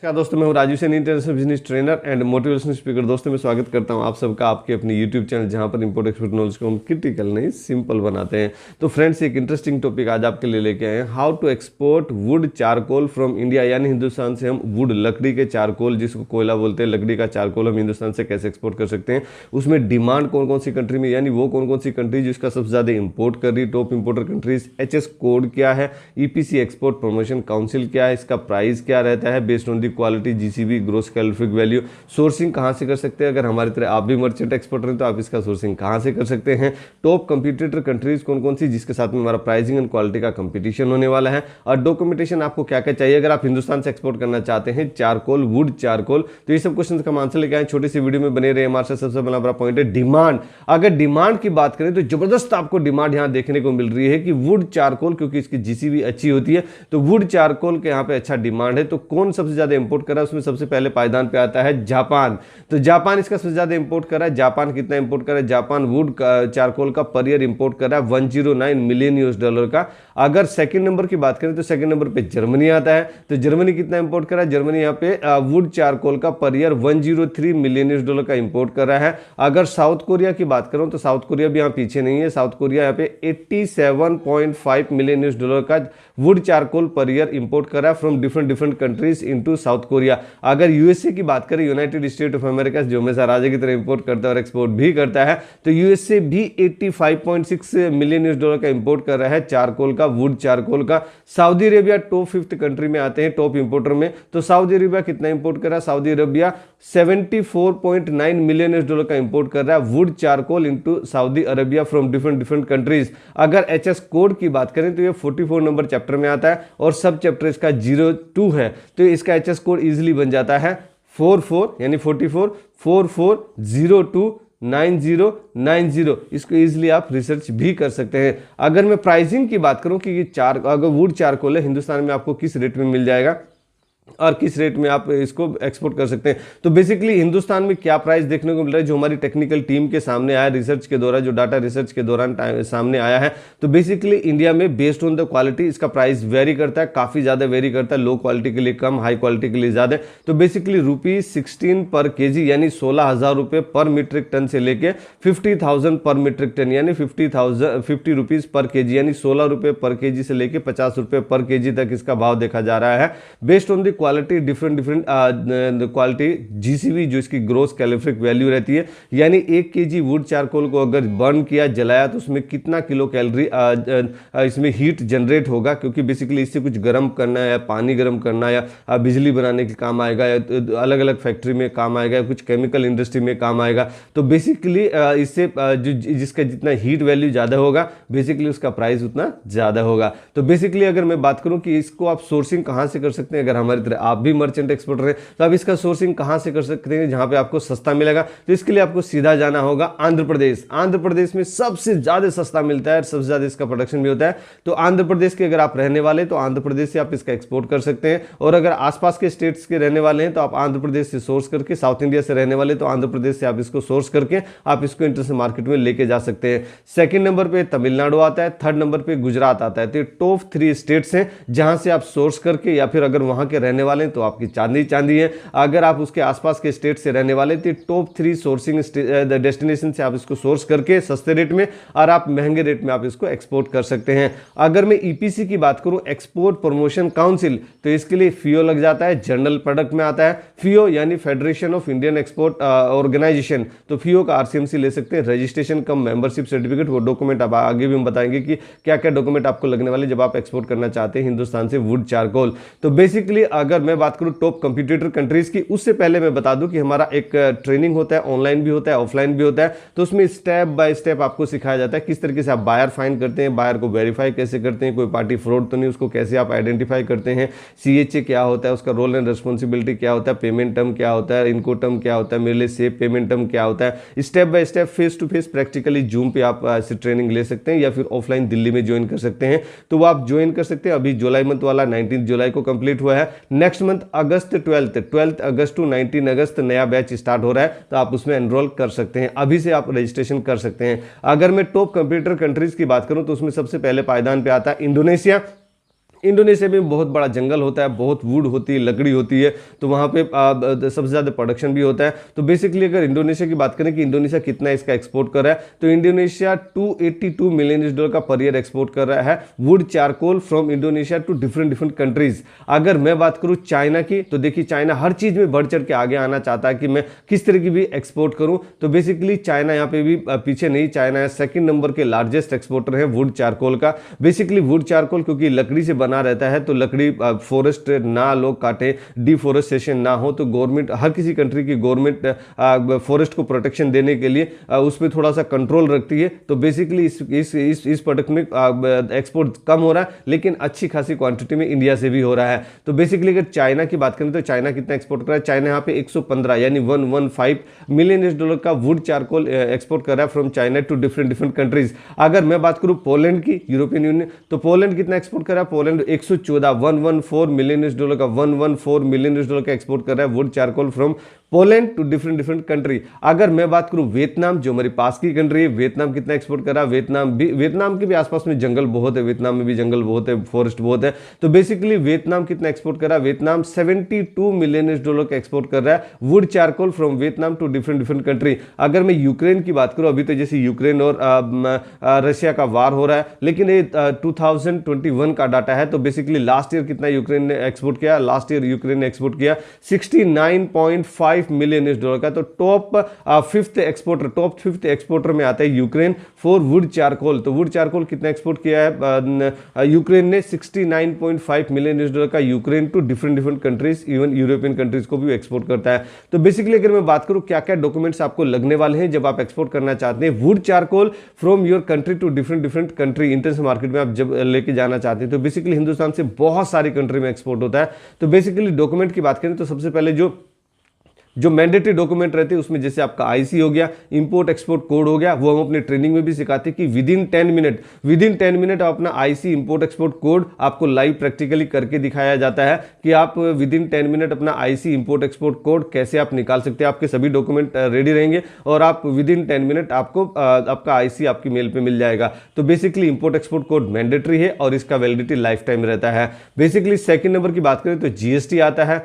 नमस्कार दोस्तों, मैं हूं Raju Saini, international business trainer and motivational speaker. दोस्तों मैं स्वागत करता हूं आप सबका आपके अपने यूट्यूब चैनल, जहां पर इंपोर्ट एक्सपोर्ट नॉलेज को हम क्रिटिकल नहीं सिंपल बनाते हैं। तो फ्रेंड्स, एक इंटरेस्टिंग टॉपिक आज आपके लिए लेके आए हैं, how to export wood charcoal from India. यानी हिंदुस्तान से हम वुड, लकड़ी के चारकोल, जिसको कोयला बोलते हैं, लकड़ी का चारकोल हम हिंदुस्तान से कैसे एक्सपोर्ट कर सकते हैं। उसमें डिमांड कौन कौन सी कंट्री में, यानी वो कौन कौन सी कंट्री जिसका सबसे ज्यादा इंपोर्ट कर रही, top importer countries, HS code क्या है, EPC एक्सपोर्ट प्रमोशन काउंसिल क्या है, इसका प्राइस क्या रहता है based on the quality, GCV gross calorific value, sourcing कहां से कर सकते हैं। अगर हमारी तरह आप भी मर्चेंट एक्सपोर्टर हैं तो आप इसका सोर्सिंग कहां से कर सकते हैं। टॉप कंपटीटर कंट्रीज कौन कौन सी जिसके साथ में हमारा प्राइसिंग एंड क्वालिटी का कंपटीशन होने वाला है, और डॉक्यूमेंटेशन आपको क्या क्या चाहिए अगर आप हिंदुस्तान से एक्सपोर्ट करना चाहते हैं चारकोल, वुड चारकोल। तो ये सब क्वेश्चन का हम आंसर लेके आए, छोटी सी वीडियो में बने रहे। हमारे साथ सबसे बड़ा पॉइंट है डिमांड। अगर डिमांड की बात करें तो जबरदस्त आपको डिमांड यहां देखने को मिल रही है कि वुड चारकोल, क्योंकि इसकी GCV अच्छी होती है, तो वुड चारकोल के यहाँ पे अच्छा डिमांड है। तो कौन सबसे ज्यादा इंपोर्ट कर रहा है, उसमें सबसे पहले पायदान पे आता है जापान। तो जापान इसका सबसे ज्यादा इंपोर्ट कर रहा है। जापान कितना इंपोर्ट कर रहा है? जापान वुड चारकोल का पर ईयर इंपोर्ट कर रहा है $109 मिलियन का। अगर सेकंड नंबर की बात करें तो सेकंड नंबर पे जर्मनी आता है। तो जर्मनी कितना इंपोर्ट कर रहा है? जर्मनी यहाँ पे वुड चारकोल का पर ईयर $103 मिलियन का इंपोर्ट कर रहा है। अगर साउथ कोरिया की बात करूं तो साउथ कोरिया भी यहाँ पीछे नहीं है। साउथ कोरिया यहाँ पे $87.5 मिलियन का would charcoal per year import कर रहा है from different countries into south Korea. अगर यूएसए की बात करें, यूनाइटेड स्टेट ऑफ अमेरिका, जो हमेशा राजा की तरह इंपोर्ट करता है और एक्सपोर्ट भी करता है, तो यूएसए भी $85.6 मिलियन का इंपोर्ट कर रहा है चारकोल का, वुड चारकोल का। Saudi Arabia top 5th country में आते हैं टॉप इंपोर्टर में। तो सऊदी अरेबिया कितना इंपोर्ट कर रहा है? सऊदी अरेबिया $74.9 मिलियन का इंपोर्ट कर रहा है wood charcoal into Saudi Arabia from different countries. अगर HS कोड की बात करें तो ये 44 नंबर चैप्टर में आता है और सब चैप्टर इसका 02 है। तो इसका HS कोड इजीली बन जाता है 44, यानी 4444029090। इसको इजीली आप रिसर्च भी कर सकते हैं। अगर मैं प्राइसिंग की बात करूं कि ये अगर वुड चारकोल है हिंदुस्तान में आपको किस रेट में मिल जाएगा और किस रेट में आप इसको एक्सपोर्ट कर सकते हैं, तो बेसिकली हिंदुस्तान में क्या प्राइस देखने को मिल रहा है, जो हमारी टेक्निकल टीम के सामने आया रिसर्च के दौरान, जो डाटा रिसर्च के दौरान सामने आया है। तो बेसिकली इंडिया में बेस्ड ऑन द क्वालिटी इसका प्राइस वेरी करता है, काफी ज्यादा वेरी करता है। लो क्वालिटी के लिए कम, हाई क्वालिटी के लिए ज्यादा। तो बेसिकली ₹16 पर केजी, यानी 16,000 रुपए पर मीट्रिक टन से लेके 50,000 पर मीट्रिक टन, यानी 50 रुपीज पर केजी, यानी 16 रुपए पर केजी से लेके 50 रुपए पर केजी तक इसका भाव देखा जा रहा है based on the quality. Different quality GCV, जो इसकी ग्रोस कैलोरीफिक वैल्यू रहती है, यानी 1 केजी वुड चारकोल को अगर बर्न किया, जलाया, तो उसमें कितना किलो कैलोरी इसमें हीट जनरेट होगा, क्योंकि बेसिकली इससे कुछ गर्म करना है, या पानी गर्म करना, या बिजली बनाने के काम आएगा, या अलग अलग फैक्ट्री में काम आएगा, या कुछ केमिकल इंडस्ट्री में काम आएगा। तो बेसिकली इससे जिसका जितना हीट वैल्यू ज्यादा होगा, बेसिकली उसका प्राइस उतना ज्यादा होगा। तो बेसिकली अगर मैं बात करूं कि इसको आप सोर्सिंग कहां से कर सकते हैं, अगर हमारी तरह आप भी मर्चेंट एक्सपोर्टर हैं तो आप इसका सोर्सिंग कहां से कर सकते हैं जहां पे आपको सस्ता मिलेगा। तो इसके लिए आपको सीधा जाना होगा आंध्र प्रदेश। आंध्र प्रदेश में सबसे ज्यादा सस्ता मिलता है, सबसे ज्यादा इसका प्रोडक्शन भी होता है। तो आंध्र प्रदेश के अगर आप रहने वाले तो आंध्र प्रदेश से आप इसका एक्सपोर्ट कर सकते हैं, और अगर आसपास के स्टेट्स के रहने वाले हैं तो आप आंध्र प्रदेश से सोर्स करके, साउथ इंडिया से रहने वाले तो आंध्र प्रदेश से आप इसको सोर्स करके आप इसको इंटरनेशनल मार्केट में लेके जा सकते हैं। सेकंड नंबर पे तमिलनाडु आता है, थर्ड नंबर पे गुजरात आता है। तो टॉप 3 स्टेट्स हैं जहां से आप सोर्स करके, या फिर अगर वहां के रहने वाले तो आपकी चांदी है। अगर आप उसके आसपास के स्टेट से रहने वाले तो टॉप 3 सोर्सिंग डेस्टिनेशन से आप इसको सोर्स करके सस्ते रेट में और आप महंगे रेट में आप इसको एक्सपोर्ट कर सकते हैं। अगर मैं EPC की बात करूं, एक्सपोर्ट प्रमोशन काउंसिल, तो इसके लिए FIO लग जाता है, जनरल प्रोडक्ट में आता है। FIO यानी Federation of Indian Export Organisation. तो FIO का RCMC ले सकते हैं, रजिस्ट्रेशन कम मेंबरशिप सर्टिफिकेट। वो डॉक्यूमेंट अब आगे भी हम बताएंगे कि क्या क्या डॉक्यूमेंट आपको लगने वाले जब आप एक्सपोर्ट करना चाहते हैं हिंदुस्तान से वुड चारकोल। तो बेसिकली अगर मैं बात करूं टॉप कंपटीटर कंट्रीज की, उससे पहले मैं बता दूं कि हमारा एक ट्रेनिंग होता है, ऑनलाइन भी होता है, ऑफलाइन भी होता है। तो उसमें स्टेप बाय स्टेप आपको सिखाया जाता है किस तरीके से आप बायर फाइंड करते हैं, बायर को वेरीफाई कैसे करते हैं, कोई पार्टी फ्रॉड तो नहीं, उसको कैसे आप आइडेंटिफाई करते हैं, CHA क्या होता है, उसका रोल एंड रिस्पॉन्सिबिलिटी क्या होता है, पेमेंट टर्म क्या होता है, इनको टर्म क्या होता है, मेरे लिए सेफ पेमेंट टर्म क्या होता है। Step by step, face to face, practically Zoom पे आप ऐसे ट्रेनिंग ले सकते हैं, या फिर ऑफलाइन दिल्ली में ज्वाइन कर सकते हैं। तो वो आप ज्वाइन कर सकते हैं। अभी जुलाई मंथ वाला 19 जुलाई को कंप्लीट हुआ है। Next month August 12 August to 19 August नया बैच स्टार्ट हो रहा है, तो आप उसमें एनरोल कर सकते हैं। अभी से आप रजिस्ट्रेशन कर सकते हैं। अगर मैं टॉप कंप्यूटर कंट्रीज की बात करूं तो उसमें सबसे पहले पायदान पे आता है इंडोनेशिया। इंडोनेशिया में बहुत बड़ा जंगल होता है, बहुत वुड होती है, लकड़ी होती है, तो वहाँ पे सबसे ज़्यादा प्रोडक्शन भी होता है। तो बेसिकली अगर इंडोनेशिया की बात करें कि इंडोनेशिया कितना इसका एक्सपोर्ट कर रहा है, तो इंडोनेशिया $282 मिलियन का पर ईयर एक्सपोर्ट कर रहा है wood charcoal from Indonesia to different countries. अगर मैं बात करूँ चाइना की, तो देखिए चाइना हर चीज़ में बढ़ चढ़ के आगे आना चाहता है कि मैं किस तरह की भी एक्सपोर्ट करूँ। तो बेसिकली चाइना यहाँ पे भी पीछे नहीं, चाइना सेकंड नंबर के लार्जेस्ट एक्सपोर्टर है वुड चारकोल का। बेसिकली वुड चारकोल क्योंकि लकड़ी से बना रहता है, तो लकड़ी फॉरेस्ट ना लोग काटे, डिफोरेस्टेशन ना हो, तो गवर्नमेंट, हर किसी कंट्री की गवर्नमेंट फॉरेस्ट को प्रोटेक्शन देने के लिए उस पर थोड़ा सा कंट्रोल रखती है। तो बेसिकली इस प्रोडक्ट में एक्सपोर्ट कम हो रहा है, लेकिन अच्छी खासी क्वांटिटी में इंडिया से भी हो रहा है। तो बेसिकली अगर चाइना की बात करें तो चाइना कितना एक्सपोर्ट कर रहा है, चाइना यहाँ पे 115 यानी $115 मिलियन का वुड चारकोल एक्सपोर्ट कर रहा है from China to different countries. अगर मैं बात करूं पोलैंड की, यूरोपियन यूनियन, तो पोलैंड कितना एक्सपोर्ट कर रहा है, पोलैंड 114 मिलियन US$114 मिलियन का एक्सपोर्ट कर रहा है wood charcoal from Poland to different country. अगर मैं बात करूं वियतनाम, जो हमारी पास की कंट्री है, वियतनाम कितना एक्सपोर्ट कर रहा है, वियतनाम के भी आसपास में जंगल बहुत है, वियतनाम में भी जंगल बहुत है, फॉरेस्ट बहुत है। तो बेसिकली वियतनाम कितना एक्सपोर्ट कर रहा है, वियतनाम $72 मिलियन का एक्सपोर्ट कर रहा है wood charcoal from Vietnam to different country. अगर मैं यूक्रेन की बात करूं, अभी तो जैसे यूक्रेन और रशिया का वार हो रहा है, लेकिन ये 2021 का डाटा है। तो बेसिकली लास्ट ईयर कितना यूक्रेन ने एक्सपोर्ट किया, लास्ट ईयर यूक्रेन ने एक्सपोर्ट किया $69.5 मिलियन का। तो टॉप फिफ्थ एक्सपोर्टर में आता है यूक्रेन फॉर वुड चारकोल। तो वुड चारकोल कितना एक्सपोर्ट किया है यूक्रेन ने, $69.5 मिलियन का Ukraine to different countries, even European countries को भी एक्सपोर्ट करता है। तो बेसिकली अगर मैं बात करूं क्या क्या डॉक्यूमेंट्स आपको लगने वाले हैं जब आप एक्सपोर्ट करना चाहते हैं wood charcoal from your country to different country, international market में आप जब लेके जाना चाहते हैं, तो बेसिकली हिंदुस्तान से बहुत सारी कंट्री में एक्सपोर्ट होता है। तो बेसिकली डॉक्यूमेंट की बात करें तो सबसे पहले जो मैंडेटरी डॉक्यूमेंट रहते हैं उसमें जैसे आपका आईसी हो गया, इंपोर्ट एक्सपोर्ट कोड हो गया, वो हम अपने ट्रेनिंग में भी सिखाते हैं कि विद इन 10 मिनट अपना आईसी इंपोर्ट एक्सपोर्ट कोड आपको लाइव प्रैक्टिकली करके दिखाया जाता है कि आप विद इन 10 मिनट अपना आईसी इंपोर्ट एक्सपोर्ट कोड कैसे आप निकाल सकते हैं। आपके सभी डॉक्यूमेंट रेडी रहेंगे और आप विद इन 10 मिनट आपको आपका आईसी आपकी मेल पे मिल जाएगा। तो basically import export code mandatory है और इसका वैलिडिटी लाइफ टाइम रहता है। बेसिकली सेकंड नंबर की बात करें तो जीएसटी आता है।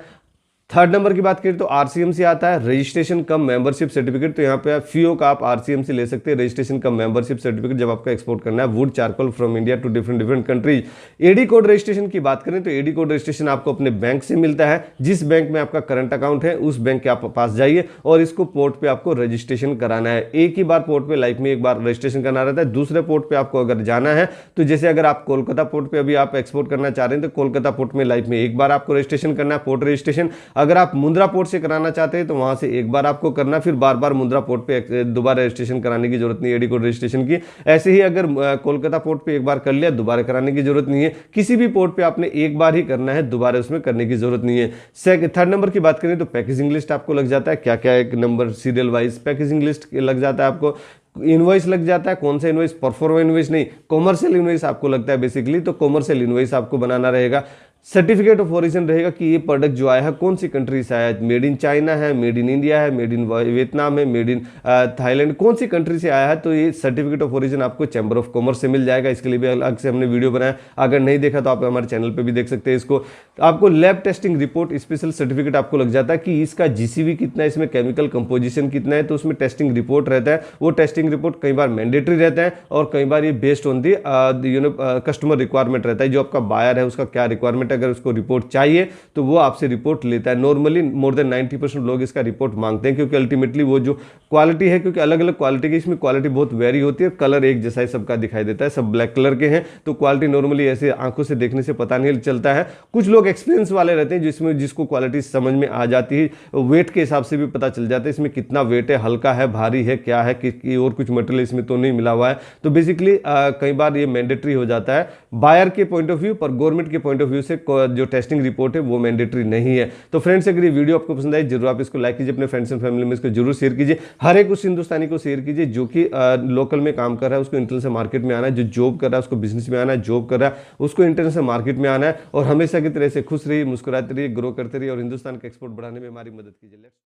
थर्ड नंबर की बात करें तो आरसीएमसी आता है, रजिस्ट्रेशन कम मेंबरशिप सर्टिफिकेट। तो यहाँ पे आप फीओ का आप आरसीएमसी ले सकते हैं, रजिस्ट्रेशन कम मेंबरशिप सर्टिफिकेट, जब आपका एक्सपोर्ट करना है wood charcoal from India to different countries. AD code registration की बात करें तो एडी कोड रजिस्ट्रेशन आपको अपने बैंक से मिलता है। जिस बैंक में आपका करंट अकाउंट है उस बैंक के आप पास जाइए और इसको पोर्ट पे आपको रजिस्ट्रेशन कराना है। एक ही बार पोर्ट पे लाइफ में एक बार रजिस्ट्रेशन करना रहता है। दूसरे पोर्ट पे आपको अगर जाना है तो जैसे अगर आप कोलकाता पोर्ट पे अभी आप एक्सपोर्ट करना चाह रहे हैं तो कोलकाता पोर्ट में लाइफ में एक बार आपको रजिस्ट्रेशन करना है, पोर्ट रजिस्ट्रेशन। अगर आप मुंद्रा पोर्ट से कराना चाहते हैं तो वहां से एक बार आपको करना, फिर बार बार मुंद्रा पोर्ट पे दोबारा रजिस्ट्रेशन कराने की जरूरत नहीं है एडी कोड रजिस्ट्रेशन की। ऐसे ही अगर कोलकाता पोर्ट पे एक बार कर लिया, दोबारा कराने की जरूरत नहीं है। किसी भी पोर्ट पे आपने एक बार ही करना है, दोबारा उसमें करने की जरूरत नहीं है। थर्ड नंबर की बात करें तो पैकेजिंग लिस्ट आपको लग जाता है, क्या क्या एक number serial wise packaging list लग जाता है आपको। इनवॉइस लग जाता है, कौन सा इनवॉइस, परफॉर्मा इनवॉइस नहीं, कॉमर्शियल इनवॉइस आपको लगता है बेसिकली, तो कॉमर्शियल इनवॉइस आपको बनाना रहेगा। सर्टिफिकेट ऑफ ओरिजिन रहेगा कि ये प्रोडक्ट जो आया है कौन सी कंट्री से आया है, मेड इन चाइना है, मेड इन इंडिया है, मेड इन वियतनाम है, मेड इन थाईलैंड, कौन सी कंट्री से आया है। तो ये सर्टिफिकेट ऑफ ओरिजिन आपको चैम्बर ऑफ कॉमर्स से मिल जाएगा। इसके लिए भी अलग से हमने वीडियो बनाया, अगर नहीं देखा तो आप हमारे चैनल पर भी देख सकते हैं इसको। आपको lab testing report special certificate आपको लग जाता है कि इसका जीसीवी कितना है, इसमें केमिकल कंपोजिशन कितना है, तो उसमें टेस्टिंग रिपोर्ट रहता है। वो टेस्टिंग रिपोर्ट कई बार मैंडेटरी रहता है और कई बार ये based on the customer requirement रहता है। जो आपका बायर है उसका क्या रिक्वायरमेंट है, अगर उसको रिपोर्ट चाहिए तो वो आपसे रिपोर्ट लेता है। नॉर्मली मोर देन 90% लोग इसका रिपोर्ट मांगते हैं, क्योंकि अल्टीमेटली वो जो क्वालिटी है, क्योंकि अलग अलग क्वालिटी की इसमें क्वालिटी बहुत वेरी होती है, कलर एक जैसा ही सबका दिखाई देता है, सब ब्लैक कलर के हैं, तो क्वालिटी नॉर्मली ऐसे आंखों से देखने से पता नहीं चलता है। कुछ लोग एक्सपीरियंस वाले रहते हैं जिसमें जिसको क्वालिटी समझ में आ जाती है, वेट के हिसाब से भी पता चल जाता है इसमें कितना वेट है, हल्का है, भारी है, क्या है, कि और कुछ मटेरियल इसमें तो नहीं मिला हुआ है। तो बेसिकली कई बार ये मैंडेटरी हो जाता है बायर के पॉइंट ऑफ व्यू, पर गवर्नमेंट के पॉइंट ऑफ व्यू से जो टेस्टिंग रिपोर्ट है वो मैंडेटरी नहीं है। तो फ्रेंड्स अगर ये वीडियो आपको पसंद आई जरूर आप इसको लाइक कीजिए, अपने फ्रेंड्स एंड फैमिली में इसको जरूर शेयर कीजिए। हर एक उस हिंदुस्तानी को शेयर कीजिए जो कि लोकल में काम कर रहा है, उसको इंटरनेशनल मार्केट में आना है, जो जॉब कर रहा है उसको बिजनेस में आना है, जॉब कर रहा है उसको इंटरनेशनल मार्केट में आना है। और हमेशा की तरह से खुश रहिए, मुस्कुराते रहिए, ग्रो करते रहिए और हिंदुस्तान का एक्सपोर्ट बढ़ाने में हमारी मदद कीजिए।